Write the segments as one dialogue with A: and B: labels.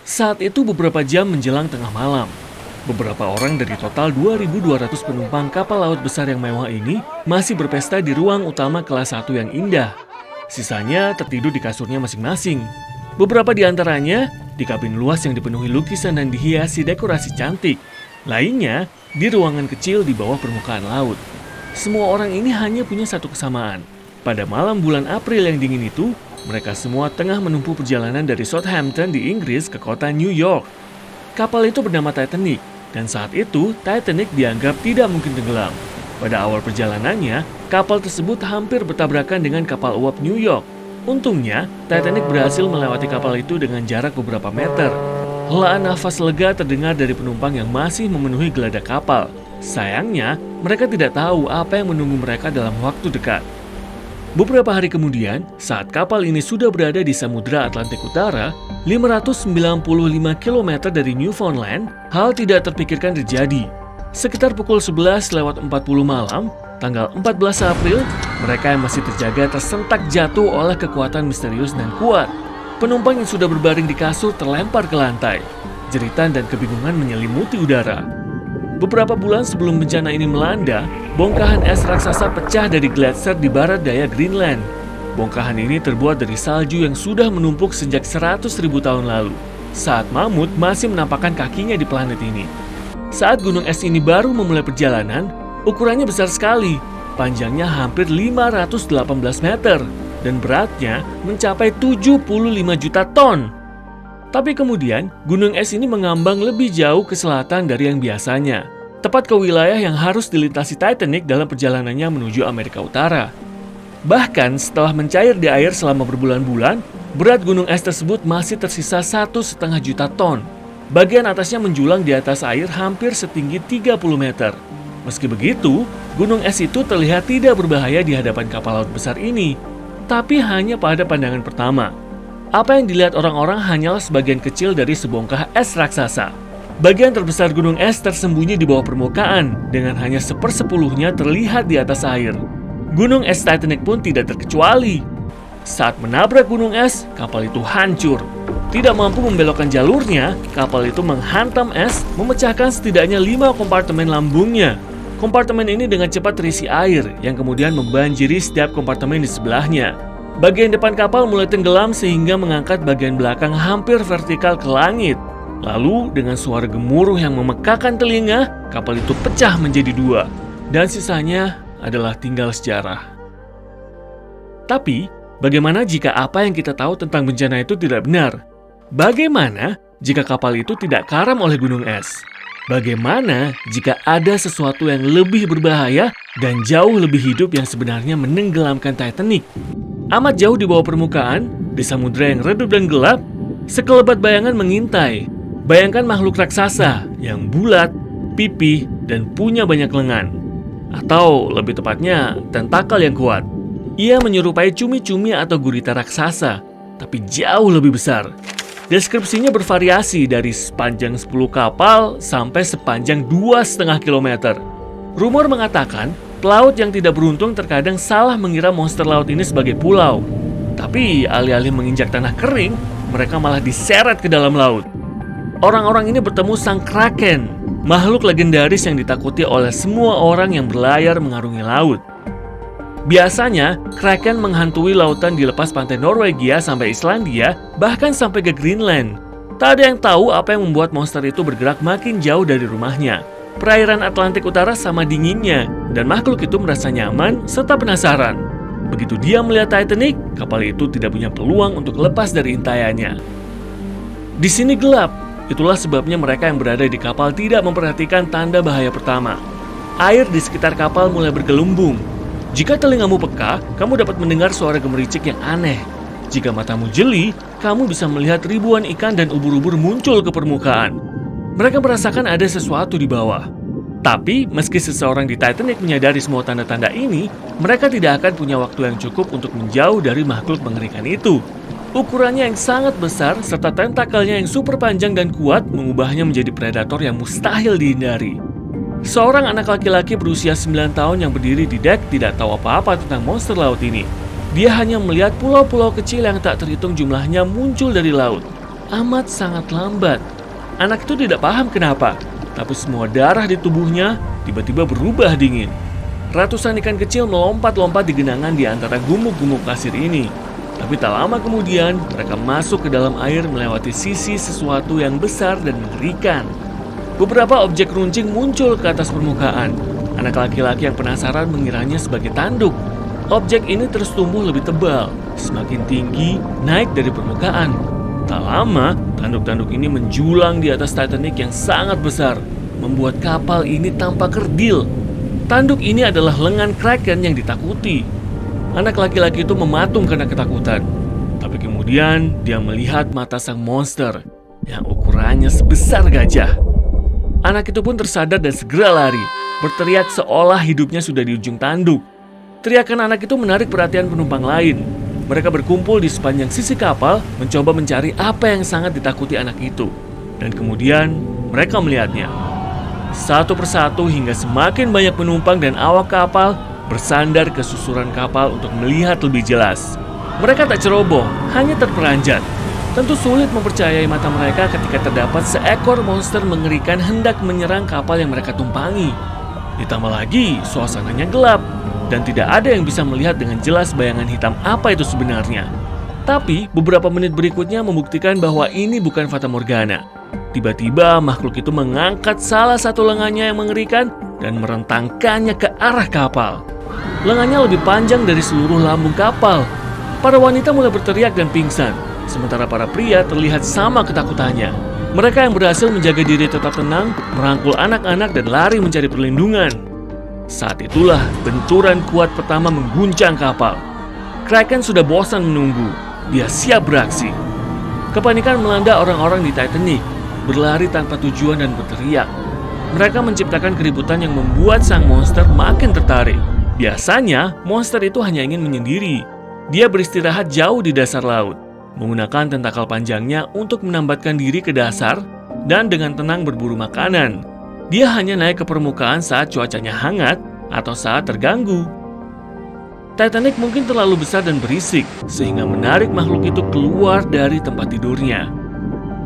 A: Saat itu beberapa jam menjelang tengah malam. Beberapa orang dari total 2.200 penumpang kapal laut besar yang mewah ini masih berpesta di ruang utama kelas 1 yang indah. Sisanya tertidur di kasurnya masing-masing. Beberapa di antaranya di kabin luas yang dipenuhi lukisan dan dihiasi dekorasi cantik. Lainnya di ruangan kecil di bawah permukaan laut. Semua orang ini hanya punya satu kesamaan. Pada malam bulan April yang dingin itu, mereka semua tengah menempuh perjalanan dari Southampton di Inggris ke kota New York. Kapal itu bernama Titanic, dan saat itu Titanic dianggap tidak mungkin tenggelam. Pada awal perjalanannya, kapal tersebut hampir bertabrakan dengan kapal uap New York. Untungnya, Titanic berhasil melewati kapal itu dengan jarak beberapa meter. Helaan nafas lega terdengar dari penumpang yang masih memenuhi geladak kapal. Sayangnya, mereka tidak tahu apa yang menunggu mereka dalam waktu dekat. Beberapa hari kemudian, saat kapal ini sudah berada di Samudra Atlantik Utara, 595 km dari Newfoundland, hal tidak terpikirkan terjadi. Sekitar pukul 11:40 malam, tanggal 14 April, mereka yang masih terjaga tersentak jatuh oleh kekuatan misterius dan kuat. Penumpang yang sudah berbaring di kasur terlempar ke lantai. Jeritan dan kebingungan menyelimuti udara. Beberapa bulan sebelum bencana ini melanda, bongkahan es raksasa pecah dari gletser di barat daya Greenland. Bongkahan ini terbuat dari salju yang sudah menumpuk sejak 100.000 tahun lalu, saat mamut masih menampakkan kakinya di planet ini. Saat gunung es ini baru memulai perjalanan, ukurannya besar sekali, panjangnya hampir 518 meter, dan beratnya mencapai 75 juta ton. Tapi kemudian, gunung es ini mengambang lebih jauh ke selatan dari yang biasanya, tepat ke wilayah yang harus dilintasi Titanic dalam perjalanannya menuju Amerika Utara. Bahkan setelah mencair di air selama berbulan-bulan, berat gunung es tersebut masih tersisa 1,5 juta ton. Bagian atasnya menjulang di atas air hampir setinggi 30 meter. Meski begitu, gunung es itu terlihat tidak berbahaya di hadapan kapal laut besar ini, tapi hanya pada pandangan pertama. Apa yang dilihat orang-orang hanyalah sebagian kecil dari sebongkah es raksasa. Bagian terbesar gunung es tersembunyi di bawah permukaan, dengan hanya 1/10-nya terlihat di atas air. Gunung es Titanic pun tidak terkecuali. Saat menabrak gunung es, kapal itu hancur. Tidak mampu membelokkan jalurnya, kapal itu menghantam es, memecahkan setidaknya 5 kompartemen lambungnya. Kompartemen ini dengan cepat terisi air, yang kemudian membanjiri setiap kompartemen di sebelahnya. Bagian depan kapal mulai tenggelam sehingga mengangkat bagian belakang hampir vertikal ke langit. Lalu dengan suara gemuruh yang memekakan telinga, kapal itu pecah menjadi 2. Dan sisanya adalah tinggal sejarah. Tapi, bagaimana jika apa yang kita tahu tentang bencana itu tidak benar? Bagaimana jika kapal itu tidak karam oleh gunung es? Bagaimana jika ada sesuatu yang lebih berbahaya dan jauh lebih hidup yang sebenarnya menenggelamkan Titanic? Amat jauh di bawah permukaan, di samudera yang redup dan gelap, sekelebat bayangan mengintai. Bayangkan makhluk raksasa yang bulat, pipih, dan punya banyak lengan. Atau lebih tepatnya, tentakel yang kuat. Ia menyerupai cumi-cumi atau gurita raksasa, tapi jauh lebih besar. Deskripsinya bervariasi dari sepanjang 10 kapal sampai sepanjang 2,5 kilometer. Rumor mengatakan, pelaut yang tidak beruntung terkadang salah mengira monster laut ini sebagai pulau. Tapi alih-alih menginjak tanah kering, mereka malah diseret ke dalam laut. Orang-orang ini bertemu sang Kraken, makhluk legendaris yang ditakuti oleh semua orang yang berlayar mengarungi laut. Biasanya, Kraken menghantui lautan di lepas pantai Norwegia sampai Islandia, bahkan sampai ke Greenland. Tak ada yang tahu apa yang membuat monster itu bergerak makin jauh dari rumahnya. Perairan Atlantik Utara sama dinginnya, dan makhluk itu merasa nyaman serta penasaran. Begitu dia melihat Titanic, kapal itu tidak punya peluang untuk lepas dari intaiannya. Di sini gelap, itulah sebabnya mereka yang berada di kapal tidak memperhatikan tanda bahaya pertama. Air di sekitar kapal mulai bergelembung. Jika telingamu peka, kamu dapat mendengar suara gemericik yang aneh. Jika matamu jeli, kamu bisa melihat ribuan ikan dan ubur-ubur muncul ke permukaan. Mereka merasakan ada sesuatu di bawah. Tapi, meski seseorang di Titanic menyadari semua tanda-tanda ini, mereka tidak akan punya waktu yang cukup untuk menjauh dari makhluk mengerikan itu. Ukurannya yang sangat besar serta tentakelnya yang super panjang dan kuat mengubahnya menjadi predator yang mustahil dihindari. Seorang anak laki-laki berusia 9 tahun yang berdiri di dek tidak tahu apa-apa tentang monster laut ini. Dia hanya melihat pulau-pulau kecil yang tak terhitung jumlahnya muncul dari laut. amat sangat lambat. Anak itu tidak paham kenapa, tapi semua darah di tubuhnya tiba-tiba berubah dingin. Ratusan ikan kecil melompat-lompat di genangan di antara gumuk-gumuk pasir ini. Tapi tak lama kemudian, mereka masuk ke dalam air melewati sisi sesuatu yang besar dan mengerikan. Beberapa objek runcing muncul ke atas permukaan. Anak laki-laki yang penasaran mengiranya sebagai tanduk. Objek ini terus tumbuh lebih tebal, semakin tinggi, naik dari permukaan. Tak lama, tanduk-tanduk ini menjulang di atas Titanic yang sangat besar, membuat kapal ini tampak kerdil. Tanduk ini adalah lengan Kraken yang ditakuti. Anak laki-laki itu mematung karena ketakutan. Tapi kemudian dia melihat mata sang monster yang ukurannya sebesar gajah. Anak itu pun tersadar dan segera lari, berteriak seolah hidupnya sudah di ujung tanduk. Teriakan anak itu menarik perhatian penumpang lain. Mereka berkumpul di sepanjang sisi kapal, mencoba mencari apa yang sangat ditakuti anak itu. Dan kemudian mereka melihatnya. Satu persatu hingga semakin banyak penumpang dan awak kapal bersandar ke susuran kapal untuk melihat lebih jelas. Mereka tak ceroboh, hanya terperanjat. Tentu sulit mempercayai mata mereka ketika terdapat seekor monster mengerikan hendak menyerang kapal yang mereka tumpangi. Ditambah lagi, suasananya gelap dan tidak ada yang bisa melihat dengan jelas bayangan hitam apa itu sebenarnya. Tapi beberapa menit berikutnya membuktikan bahwa ini bukan fata morgana. Tiba-tiba makhluk itu mengangkat salah satu lengannya yang mengerikan dan merentangkannya ke arah kapal. Lengannya lebih panjang dari seluruh lambung kapal. Para wanita mulai berteriak dan pingsan, sementara para pria terlihat sama ketakutannya. Mereka yang berhasil menjaga diri tetap tenang, merangkul anak-anak dan lari mencari perlindungan. Saat itulah benturan kuat pertama mengguncang kapal. Kraken sudah bosan menunggu. Dia siap beraksi. Kepanikan melanda orang-orang di Titanic, berlari tanpa tujuan dan berteriak. Mereka menciptakan keributan yang membuat sang monster makin tertarik. Biasanya, monster itu hanya ingin menyendiri. Dia beristirahat jauh di dasar laut, menggunakan tentakel panjangnya untuk menambatkan diri ke dasar dan dengan tenang berburu makanan. Dia hanya naik ke permukaan saat cuacanya hangat atau saat terganggu. Titanic mungkin terlalu besar dan berisik, sehingga menarik makhluk itu keluar dari tempat tidurnya.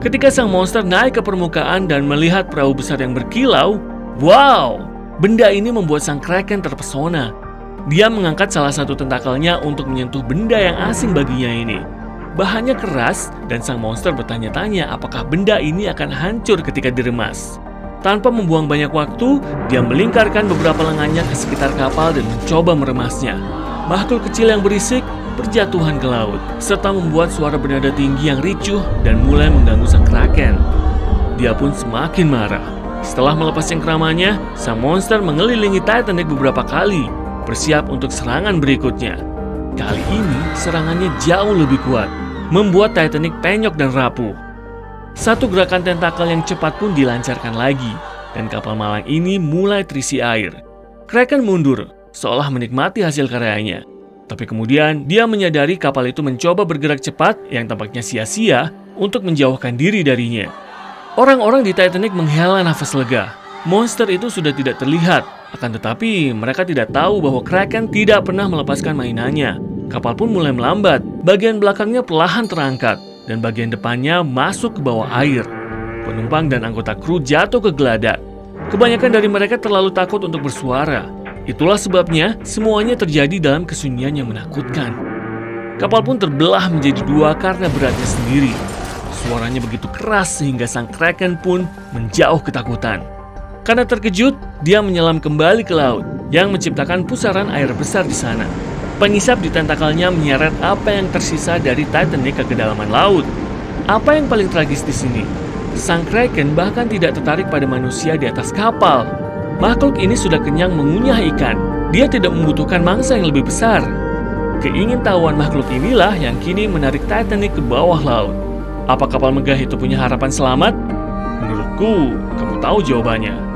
A: Ketika sang monster naik ke permukaan dan melihat perahu besar yang berkilau, wow! Benda ini membuat sang Kraken terpesona. Dia mengangkat salah satu tentakelnya untuk menyentuh benda yang asing baginya ini. Bahannya keras dan sang monster bertanya-tanya apakah benda ini akan hancur ketika diremas. Tanpa membuang banyak waktu, dia melingkarkan beberapa lengannya ke sekitar kapal dan mencoba meremasnya. Makhluk kecil yang berisik berjatuhan ke laut, serta membuat suara bernada tinggi yang ricuh dan mulai mengganggu sang Kraken. Dia pun semakin marah. Setelah melepas cengkramannya, sang monster mengelilingi Titanic beberapa kali, bersiap untuk serangan berikutnya. Kali ini, serangannya jauh lebih kuat, membuat Titanic penyok dan rapuh. Satu gerakan tentakel yang cepat pun dilancarkan lagi, dan kapal malang ini mulai terisi air. Kraken mundur, seolah menikmati hasil karyanya. Tapi kemudian dia menyadari kapal itu mencoba bergerak cepat yang tampaknya sia-sia untuk menjauhkan diri darinya. Orang-orang di Titanic menghela nafas lega. Monster itu sudah tidak terlihat, akan tetapi mereka tidak tahu bahwa Kraken tidak pernah melepaskan mainannya. Kapal pun mulai melambat, bagian belakangnya perlahan terangkat, dan bagian depannya masuk ke bawah air. Penumpang dan anggota kru jatuh ke geladak. Kebanyakan dari mereka terlalu takut untuk bersuara. Itulah sebabnya semuanya terjadi dalam kesunyian yang menakutkan. Kapal pun terbelah menjadi dua karena beratnya sendiri. Suaranya begitu keras sehingga sang Kraken pun menjauh ketakutan. Karena terkejut, dia menyelam kembali ke laut yang menciptakan pusaran air besar di sana. Pengisap di tentakelnya menyeret apa yang tersisa dari Titanic ke kedalaman laut. Apa yang paling tragis di sini? Sang Kraken bahkan tidak tertarik pada manusia di atas kapal. Makhluk ini sudah kenyang mengunyah ikan. Dia tidak membutuhkan mangsa yang lebih besar. Keingintahuan makhluk inilah yang kini menarik Titanic ke bawah laut. Apa kapal megah itu punya harapan selamat? Menurutku, kamu tahu jawabannya.